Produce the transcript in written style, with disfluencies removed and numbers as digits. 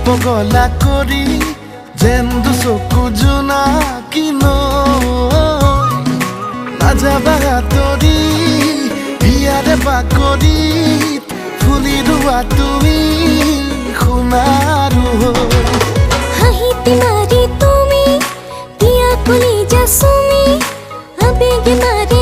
পগলা কৰি যেন্দু চকু জোনাকিন নাযাবা হাতৰি ইয়াৰে বাকৰিত ফুলি ৰোৱা তুমি সোণাৰু হাঁহিতে মাৰি তুমি দিয়া কলিজা চুমি আবেগে মাৰি